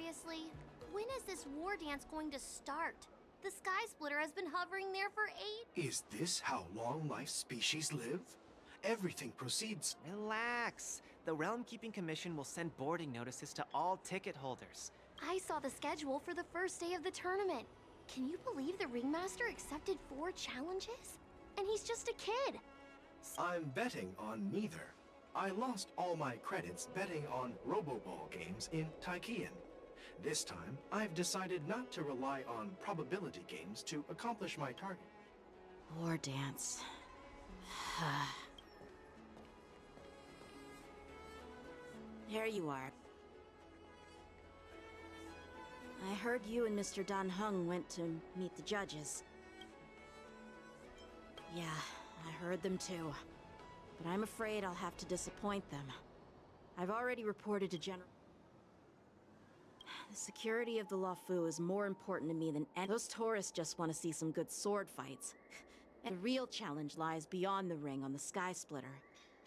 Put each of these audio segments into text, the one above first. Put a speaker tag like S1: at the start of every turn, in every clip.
S1: seriously? When is this war dance going to start? The Sky Splitter has been hovering there for 8...
S2: Is this how long-life species live? Everything proceeds...
S3: Relax. The Realm Keeping Commission will send boarding notices to all ticket holders.
S1: I saw the schedule for the first day of the tournament. Can you believe the Ringmaster accepted 4 challenges? And he's just a kid.
S2: I'm betting on neither. I lost all my credits betting on Roboball games in Taikian. This time, I've decided not to rely on probability games to accomplish my target.
S4: War dance. There you are. I heard you and Mr. Dan Heng went to meet the judges. Yeah, I heard them too. But I'm afraid I'll have to disappoint them. I've already reported to General... The security of the Luofu is more important to me than any... Those tourists just want to see some good sword fights. And the real challenge lies beyond the ring on the Sky Splitter.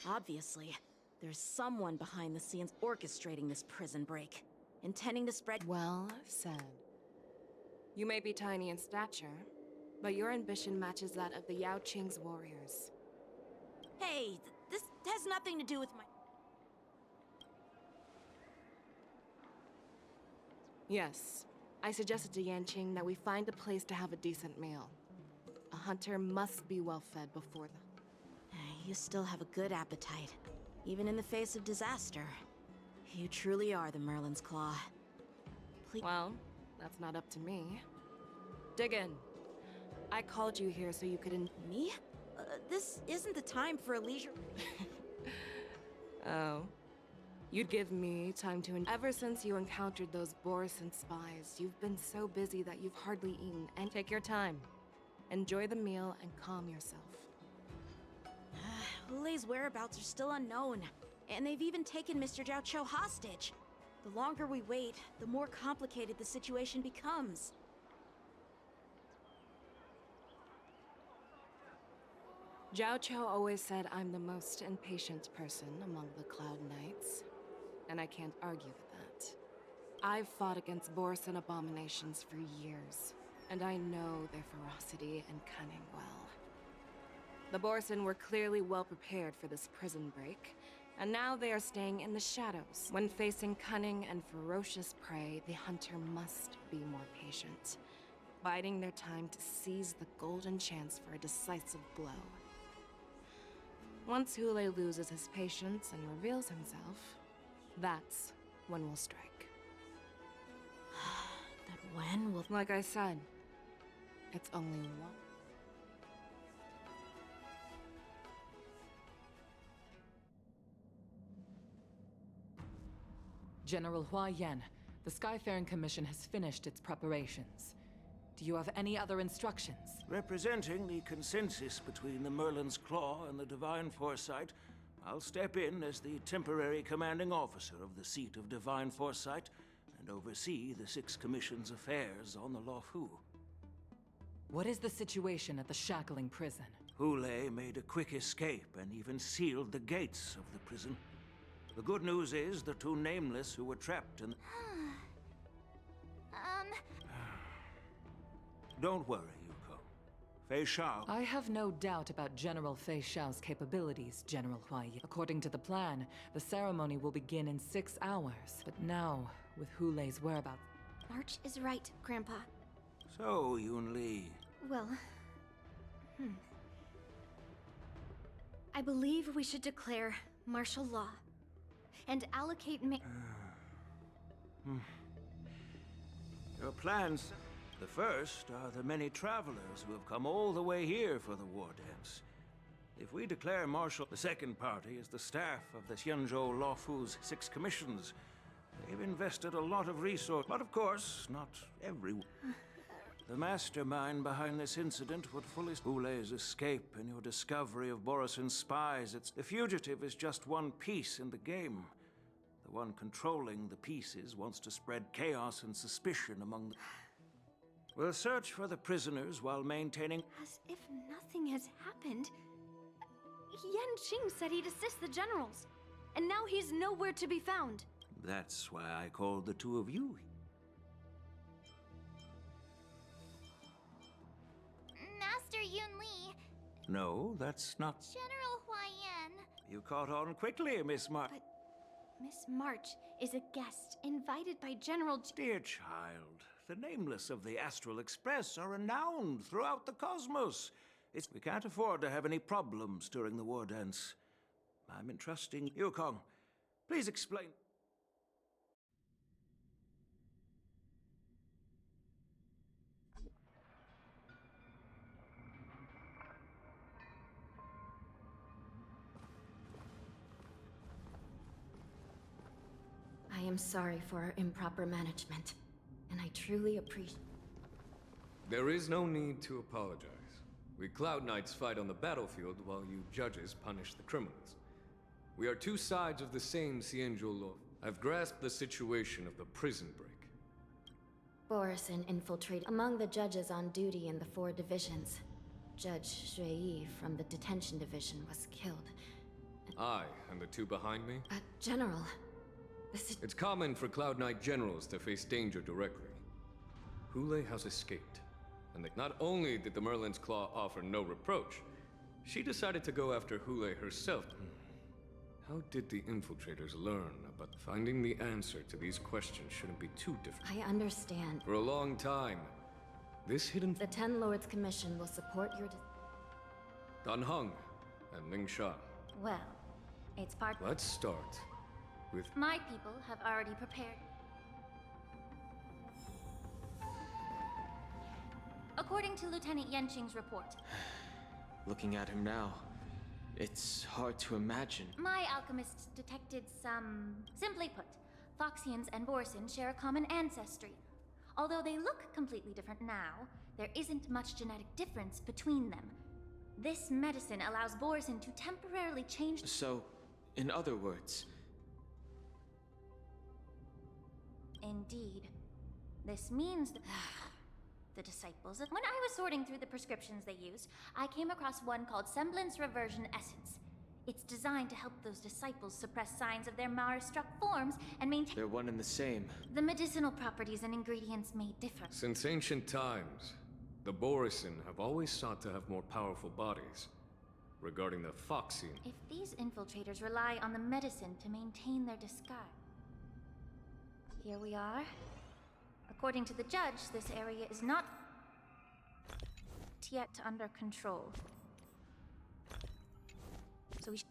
S4: Obviously, there's someone behind the scenes orchestrating this prison break, intending to spread...
S5: Well said. You may be tiny in stature, but your ambition matches that of the Yao Qing's warriors.
S4: Hey, this has nothing to do with my...
S5: Yes, I suggested to Yanqing that we find a place to have a decent meal. A hunter must be well fed before the...
S4: You still have a good appetite, even in the face of disaster. You truly are the Merlin's Claw. Please...
S5: Well, that's not up to me. Dig in. I called you here so you could
S4: Me? This isn't the time for a leisure...
S5: Oh. You'd give me time to... Ever since you encountered those Borisan spies, you've been so busy that you've hardly eaten. And take your time. Enjoy the meal and calm yourself.
S4: Hulei's whereabouts are still unknown. And they've even taken Mr. Zhao Cho hostage. The longer we wait, the more complicated the situation becomes.
S5: Zhao Cho always said I'm the most impatient person among the Cloud Knights. And I can't argue with that. I've fought against Borisan abominations for years, and I know their ferocity and cunning well. The Borisan were clearly well prepared for this prison break, and now they are staying in the shadows. When facing cunning and ferocious prey, the hunter must be more patient, biding their time to seize the golden chance for a decisive blow. Once Hulei loses his patience and reveals himself, that's when we'll strike.
S4: That when will...
S5: Like I said, it's only one.
S6: General Hua Yan, the Skyfaring Commission has finished its preparations. Do you have any other instructions?
S7: Representing the consensus between the Merlin's Claw and the Divine Foresight, I'll step in as the temporary commanding officer of the seat of Divine Foresight and oversee the 6 Commission's affairs on the Luofu.
S6: What is the situation at the Shackling prison?
S7: Hulei made a quick escape and even sealed the gates of the prison. The good news is the 2 Nameless who were trapped in... Don't worry, Yuko. Fei Shao...
S6: I have no doubt about General Fei Shao's capabilities, General Hua Yan. According to the plan, the ceremony will begin in 6 hours. But now, with Hulei's whereabouts...
S1: March is right, Grandpa.
S7: So, Yunli...
S1: Well... I believe we should declare martial law. And allocate
S7: Your plans... The first are the many travelers who have come all the way here for the war dance. If we declare martial, the second party is the staff of the Xianzhou Luofu's 6 commissions. They've invested a lot of resources, but of course, not everyone. The mastermind behind this incident would fully... Hulei's escape and your discovery of Borisan's spies, the fugitive is just one piece in the game. The one controlling the pieces wants to spread chaos and suspicion among the... We'll search for the prisoners while maintaining...
S1: As if nothing has happened. Yanqing said he'd assist the generals, and now he's nowhere to be found.
S7: That's why I called the 2 of you. No, that's not...
S1: General Huayan.
S7: You caught on quickly, Miss Mar...
S1: But Miss March is a guest invited by General
S7: Dear child, the nameless of the Astral Express are renowned throughout the cosmos. We can't afford to have any problems during the war dance. I'm entrusting Yukong. Please explain.
S1: I am sorry for our improper management, and I truly appreciate...
S8: There is no need to apologize. We Cloud Knights fight on the battlefield while you judges punish the criminals. We are two sides of the same Cienjo law. I've grasped the situation of the prison break.
S1: Borison infiltrated among the judges on duty in the 4 divisions. Judge Xueyi from the detention division was killed.
S8: I and the 2 behind me?
S1: General, this is...
S8: It's common for Cloud Knight generals to face danger directly. Hule has escaped. And not only did the Merlin's Claw offer no reproach, she decided to go after Hule herself. How did the infiltrators learn about finding the answer to these questions shouldn't be too difficult.
S1: I understand.
S8: For a long time, this hidden...
S1: The 10 Lords Commission will support your...
S8: Dan Heng and Ling Sha.
S1: Well, it's part...
S8: Let's start with...
S1: My people have already prepared. According to Lieutenant Yenqing's report,
S9: Looking at him now, it's hard to imagine.
S1: my alchemists detected some... Simply put, Foxians and Borson share a common ancestry. Although they look completely different now, there isn't much genetic difference between them. This medicine allows Borson to temporarily change...
S9: So, in other words,
S1: Indeed. This means that... the disciples... When I was sorting through the prescriptions they used, I came across one called Semblance Reversion Essence. It's designed to help those disciples suppress signs of their Mara-struck forms and maintain...
S9: they're one and the same.
S1: The medicinal properties and ingredients may differ.
S8: Since ancient times, the Borison have always sought to have more powerful bodies. Regarding the Foxian...
S1: If these infiltrators rely on the medicine to maintain their disguise... Here we are. According to the judge, this area is not yet under control. So we should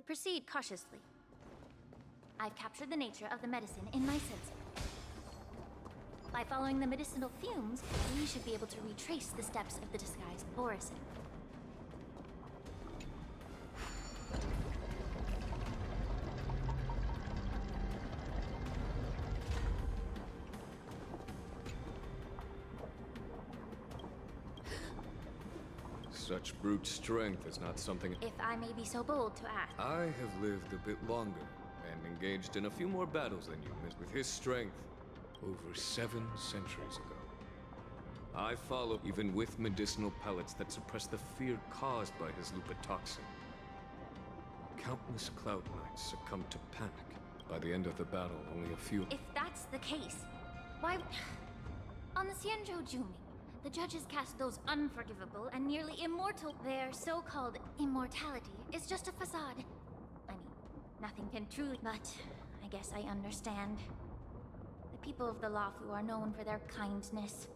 S1: proceed cautiously. I've captured the nature of the medicine in my sensor. By following the medicinal fumes, we should be able to retrace the steps of the disguised Borison.
S8: Such brute strength is not something...
S1: If I may be so bold to ask.
S8: I have lived a bit longer, and engaged in a few more battles than you, miss. With his strength, over 7 centuries ago. I follow even with medicinal pellets that suppress the fear caused by his lupitoxin. Countless Cloud Knights succumbed to panic. By the end of the battle, only a few...
S1: If that's the case, why... On the Xianzhou Jumi, the judges cast those unforgivable and nearly immortal... Their so-called immortality is just a facade. I mean, nothing can truly... But I guess I understand. The people of the Luofu are known for their kindness.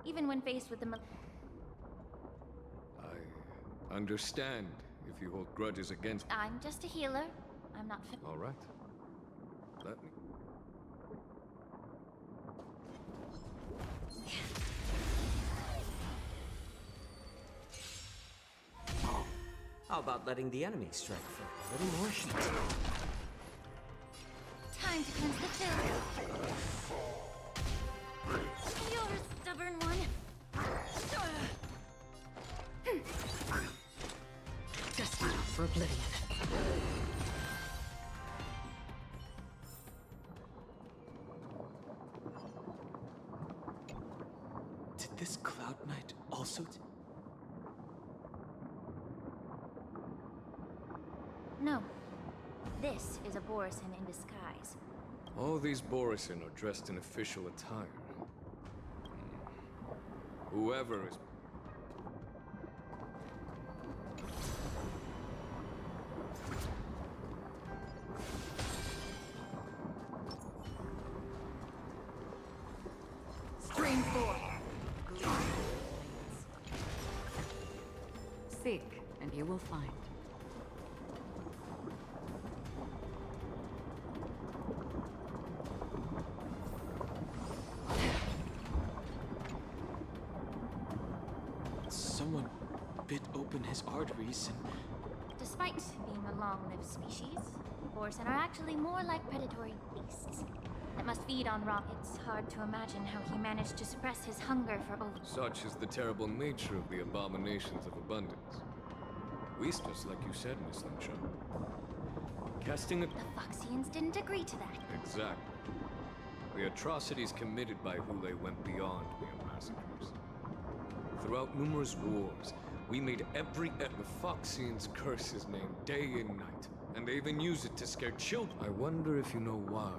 S1: Even when faced with the...
S8: I understand if you hold grudges against...
S1: I'm just a healer. I'm not...
S8: All right. Let me...
S10: How about letting the enemy strike for a little more heat?
S1: Time to cleanse the filth. You're a stubborn one.
S6: Destined for oblivion.
S9: Did this Cloud Knight also...
S1: No. This is a Borison in disguise.
S8: All these Borison are dressed in official attire. Whoever is...
S6: Stream 4. Seek, and you will find.
S9: Someone bit open his arteries and...
S1: Despite being a long-lived species, Borson are actually more like predatory beasts that must feed on raw. It's hard to imagine how he managed to suppress his hunger for over.
S8: Such is the terrible nature of the abominations of abundance. Waste, just like you said, Miss Lynch. Casting a...
S1: The Foxians didn't agree to that.
S8: Exactly. The atrocities committed by Hule went beyond mere massacres. Throughout numerous wars, we made every the Foxians curse his name day and night, and they even use it to scare children. I wonder if you know why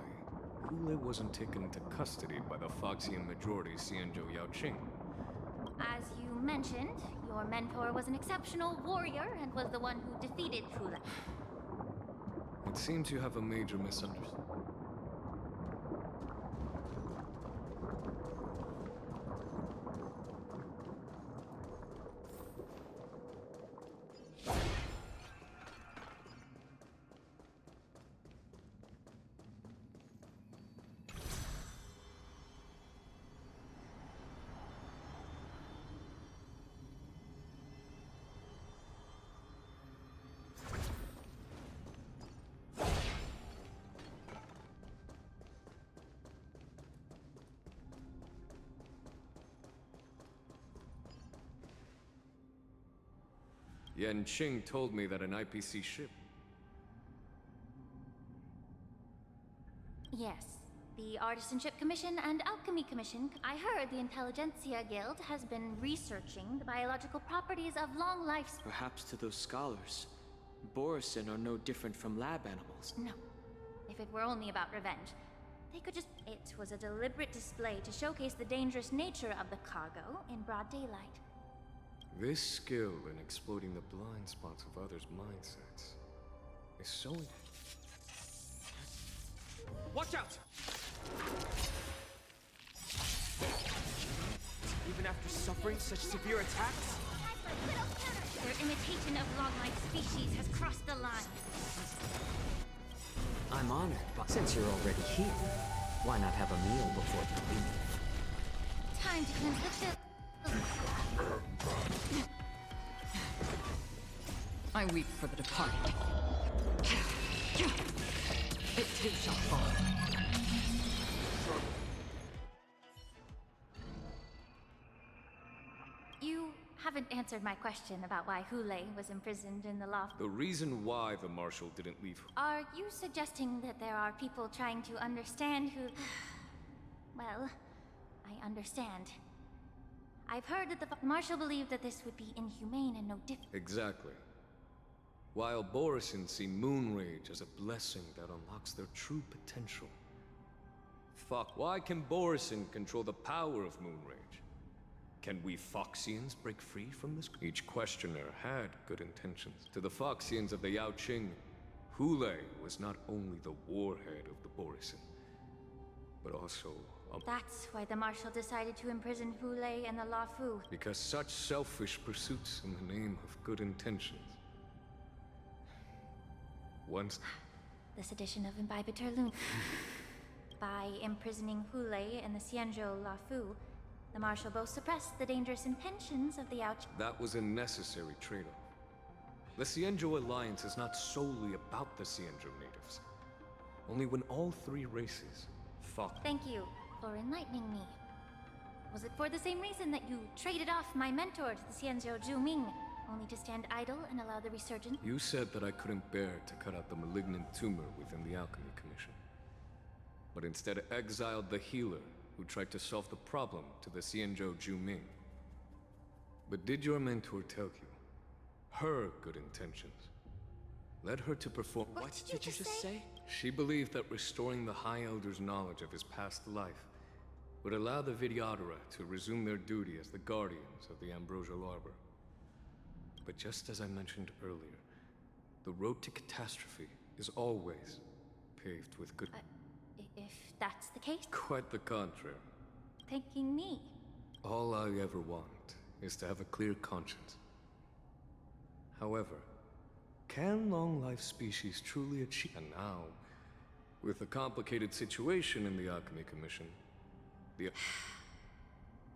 S8: Hule wasn't taken into custody by the Foxian majority Xianzhou Yaoqing.
S1: As you mentioned, your mentor was an exceptional warrior and was the one who defeated Hula.
S8: It seems you have a major misunderstanding. Yan Qing told me that an IPC ship...
S1: Yes. The Artisanship Commission and Alchemy Commission. I heard the Intelligentsia Guild has been researching the biological properties of long life.
S9: Perhaps to those scholars, Borison are no different from lab animals.
S1: No. If it were only about revenge, they could just... It was a deliberate display to showcase the dangerous nature of the cargo in broad daylight.
S8: This skill in exploiting the blind spots of others' mindsets is so...
S9: Watch out! Even after suffering such severe attacks?
S1: Their imitation of long-life species has crossed the line.
S10: I'm honored, but since you're already here, why not have a meal before you leave?
S1: Time to cleanse the filth.
S6: I weep for the departed. It too shall fall.
S1: You haven't answered my question about why Hule was imprisoned in the loft.
S8: The reason why the Marshal didn't leave...
S1: Are you suggesting that there are people trying to understand who... Well, I understand. I've heard that the Marshal believed that this would be inhumane and no different.
S8: Exactly. While Borison see Moonrage as a blessing that unlocks their true potential. Fuck, why can Borison control the power of Moonrage? Can we Foxians break free from this? Each questioner had good intentions. To the Foxians of the Yaoqing, Hule was not only the warhead of the Borison, but also a...
S1: That's why the Marshal decided to imprison Hule and the Lafu.
S8: Because such selfish pursuits in the name of good intentions. Once...
S1: This edition of Imbibitor Luna. By imprisoning Hule and the Xianzhou Lafu, the Marshal both suppressed the dangerous intentions of the Yaoqing.
S8: That was a necessary trade-off. The Xianzhou Alliance is not solely about the Xianzhou natives. Only when all three races fought...
S1: Thank you for enlightening me. Was it for the same reason that you traded off my mentor to the Xianzhou Zhuming, only to stand idle and allow the resurgence?
S8: You said that I couldn't bear to cut out the malignant tumor within the Alchemy Commission. But instead exiled the healer who tried to solve the problem to the Xianzhou Zhuming. But did your mentor tell you her good intentions led her to perform...
S9: What did you just say?
S8: She believed that restoring the High Elder's knowledge of his past life would allow the Videodora to resume their duty as the guardians of the Ambrosial Arbor. But just as I mentioned earlier, the road to catastrophe is always paved with good...
S1: If that's the case,
S8: Quite the contrary.
S1: thanking me.
S8: All I ever want is to have a clear conscience. However, can long-life species truly achieve... And now, with the complicated situation in the Alchemy Commission, the...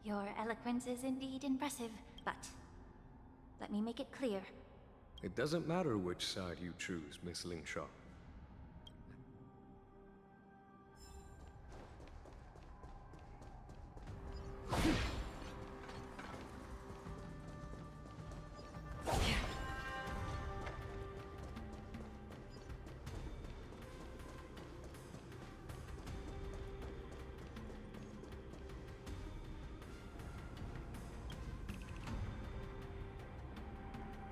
S1: Your eloquence is indeed impressive, but let me make it clear.
S8: It doesn't matter which side you choose, Miss Lingshaw.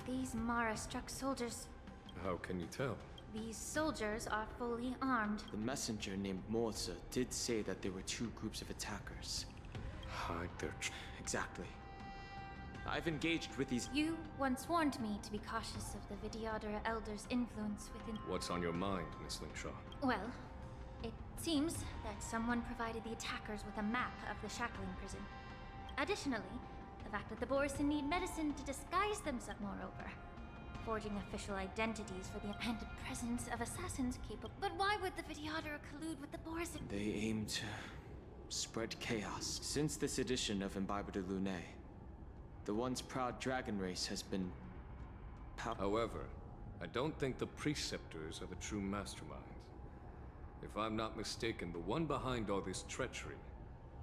S1: These Mara-struck soldiers...
S8: How can you tell?
S1: These soldiers are fully armed.
S9: The messenger named Morza did say that there were two groups of attackers.
S8: Hide their...
S9: Exactly. I've engaged with these...
S1: You once warned me to be cautious of the Videodora Elder's influence within...
S8: What's on your mind, Miss Lingshaw?
S1: Well, it seems that someone provided the attackers with a map of the Shackling prison. Additionally, the fact that the Borison need medicine to disguise themselves, moreover. Forging official identities for the and presence of assassins capable... But why would the Videodora collude with the Borison?
S9: They aim to spread chaos. Since this edition of Imbibe de Lune, the once proud dragon race has been...
S8: However, I don't think the Preceptors are the true masterminds. If I'm not mistaken, the one behind all this treachery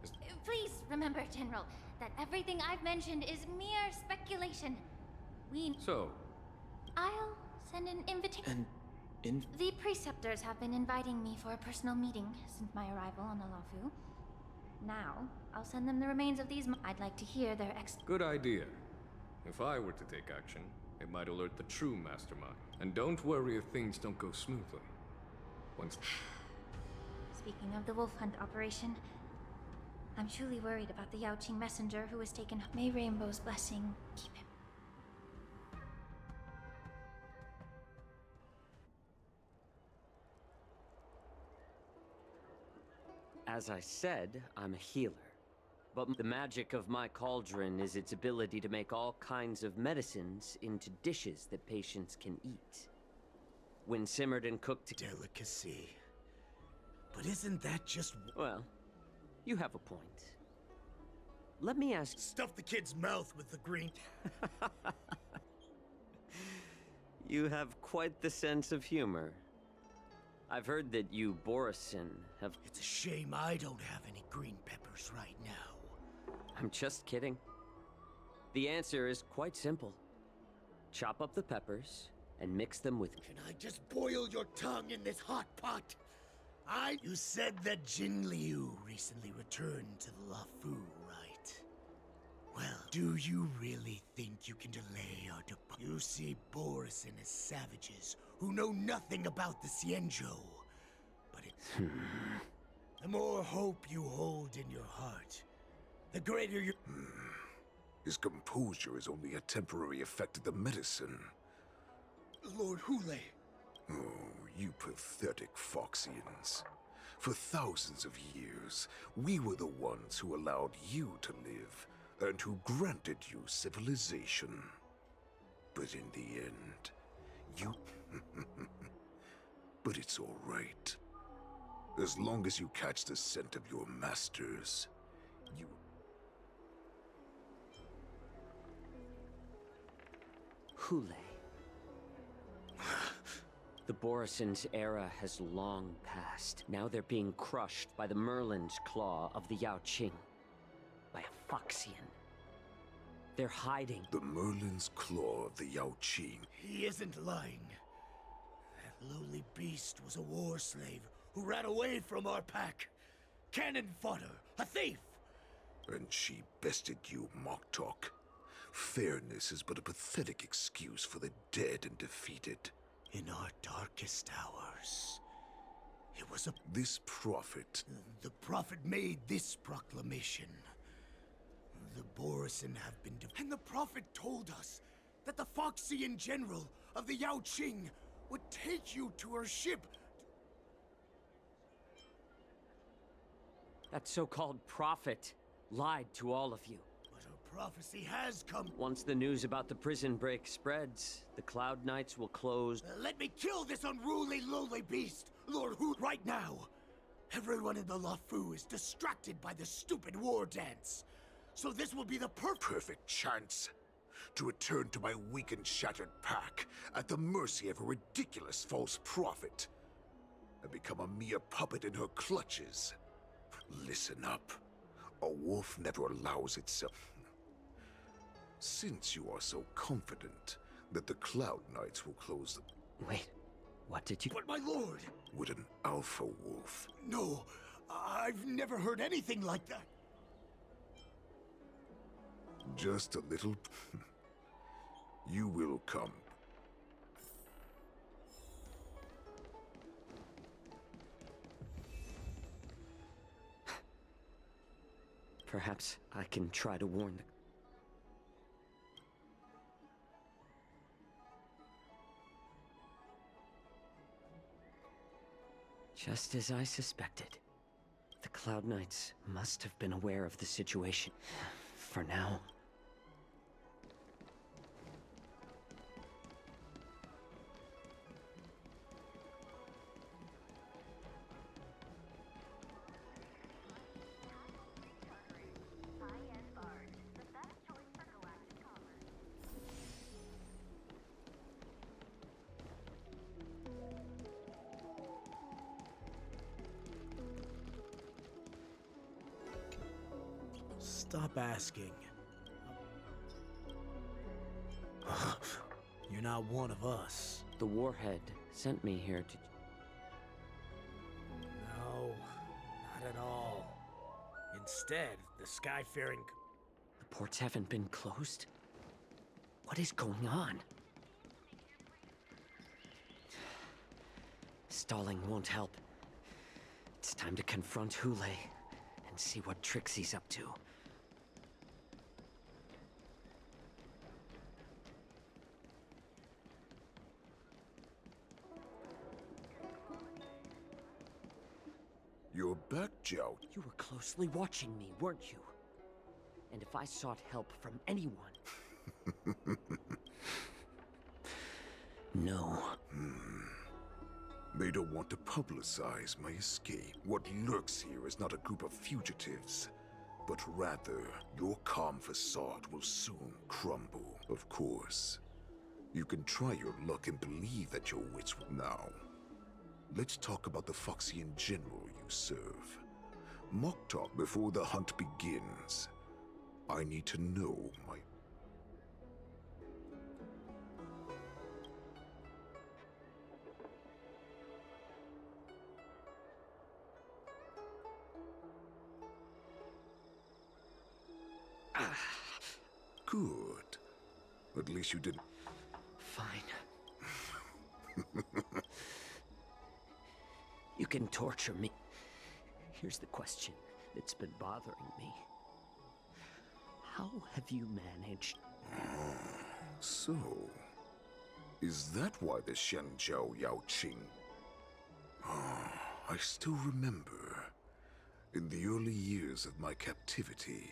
S8: is...
S1: Please remember, General, that everything I've mentioned is mere speculation.
S8: So,
S1: I'll send an invitation. The Preceptors have been inviting me for a personal meeting since my arrival on Alafu. Now, I'll send them the remains of these I'd like to hear their
S8: good idea. If I were to take action, it might alert the true mastermind. And don't worry if things don't go smoothly. Once...
S1: Speaking of the wolf hunt operation, I'm truly worried about the Yaoqing messenger who was taken. May Rainbow's blessing keep him.
S10: As I said, I'm a healer. But the magic of my cauldron is its ability to make all kinds of medicines into dishes that patients can eat. When simmered and cooked...
S11: Delicacy. But isn't that just...
S10: Well, you have a point. Let me ask...
S11: Stuff the kid's mouth with the green...
S10: You have quite the sense of humor. I've heard that you, Borison, have...
S11: It's a shame I don't have any green peppers right now.
S10: I'm just kidding. The answer is quite simple. Chop up the peppers and mix them with...
S11: Can I just boil your tongue in this hot pot? You said that Jin Liu recently returned to the Lafu, right? Well, do you really think you can delay our You see Borison as savages who know nothing about the Xianzhou. But the more hope you hold in your heart, the greater your...
S12: His composure is only a temporary effect of the medicine.
S11: Lord Hule.
S12: Oh, you pathetic Foxians. For thousands of years, we were the ones who allowed you to live, and who granted you civilization. But in the end, you... But it's all right. As long as you catch the scent of your masters, you...
S10: Hule. The Borison's era has long passed. Now they're being crushed by the Merlin's claw of the Yaoqing. By a Foxian. They're hiding.
S12: The Merlin's claw of the Yaoqing.
S11: He isn't lying. That lowly beast was a war slave who ran away from our pack. Cannon fodder, a thief!
S12: And she bested you, Mock Talk. Fairness is but a pathetic excuse for the dead and defeated.
S11: In our darkest hours, It was a...
S12: This prophet.
S11: The prophet made this proclamation. The Borisin have been and the prophet told us that the Foxian general of the Yao Qing would take you to her ship.
S10: That so-called prophet lied to all of you.
S11: But her prophecy has come.
S10: Once the news about the prison break spreads, the Cloud Knights will close.
S11: Let me kill this unruly, lowly beast, Lord Hu, right now. Everyone in the Luofu is distracted by the stupid war dance. So this will be the
S12: perfect chance to return to my weak and shattered pack at the mercy of a ridiculous false prophet and become a mere puppet in her clutches. Listen up. A wolf never allows itself. Since you are so confident that the Cloud Knights will close the...
S10: Wait, what did you...
S11: But my lord!
S12: Would an alpha wolf...
S11: No, I've never heard anything like that.
S12: Just a little... You will come.
S10: Perhaps I can try to warn the... Just as I suspected. The Cloud Knights must have been aware of the situation. For now.
S11: Stop asking. You're not one of us.
S10: The Warhead sent me here to...
S11: No, not at all. Instead, the Skyfaring...
S10: The ports haven't been closed? What is going on? Stalling won't help. It's time to confront Hule and see what tricks he's up to.
S12: You're back, Zhao.
S10: You were closely watching me, weren't you? And if I sought help from anyone... No.
S12: They don't want to publicize my escape. What lurks here is not a group of fugitives, but rather your calm facade will soon crumble. Of course, you can try your luck and believe that your wits will... Now, let's talk about the Foxian general you serve. Mock talk before the hunt begins. I need to know my... Good. At least you didn't...
S10: Fine. You can torture me. Here's the question that's been bothering me. How have you managed?
S12: So... Is that why the Shenzhou Yao Qing... I still remember. In the early years of my captivity,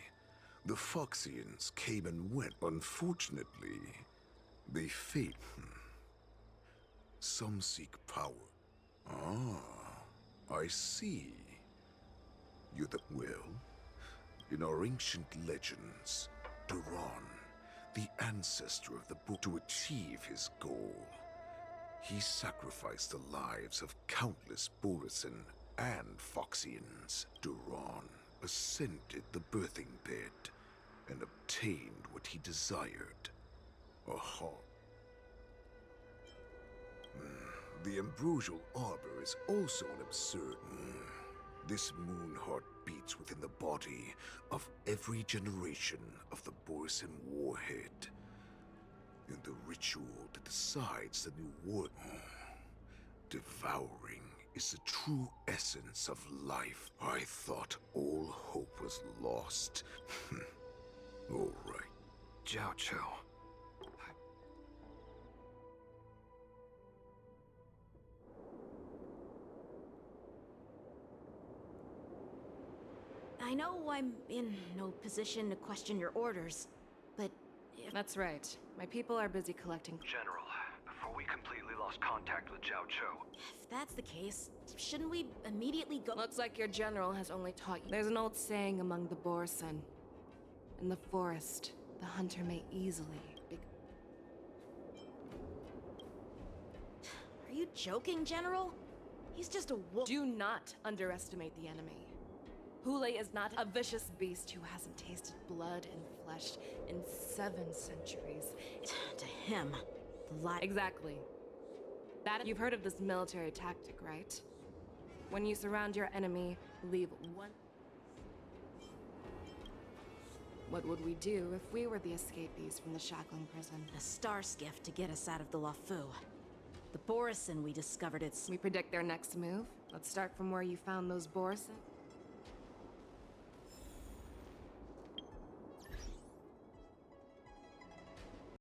S12: the Foxians came and went. Unfortunately, they fade. Some seek power. I see. You're the... Well, in our ancient legends, Duran, the ancestor of the book, to achieve his goal, he sacrificed the lives of countless Borisin and Foxians. Duran ascended the birthing bed and obtained what he desired. A heart. The ambrosial arbor is also an absurd... This moon heart beats within the body of every generation of the Borisin warhead. In the ritual that decides the new war... Devouring is the true essence of life. I thought all hope was lost. All right.
S13: Jiao Chou.
S4: I know I'm in no position to question your orders, but if...
S5: That's right. My people are busy collecting.
S13: General, before we completely lost contact with Jiao Chou.
S4: If that's the case, shouldn't we immediately go...
S5: Looks like your general has only taught you. There's an old saying among the Borson. In the forest, the hunter may easily be...
S4: Are you joking, General? He's just a wolf.
S5: Do not underestimate the enemy. Hule is not a vicious beast who hasn't tasted blood and flesh in 7 centuries.
S4: To him, the light...
S5: Exactly. That you've heard of this military tactic, right? When you surround your enemy, leave one... What would we do if we were the escapees from the shackling prison?
S4: A star skiff to get us out of the LaFu. The Borison we discovered its...
S5: We predict their next move? Let's start from where you found those Borison.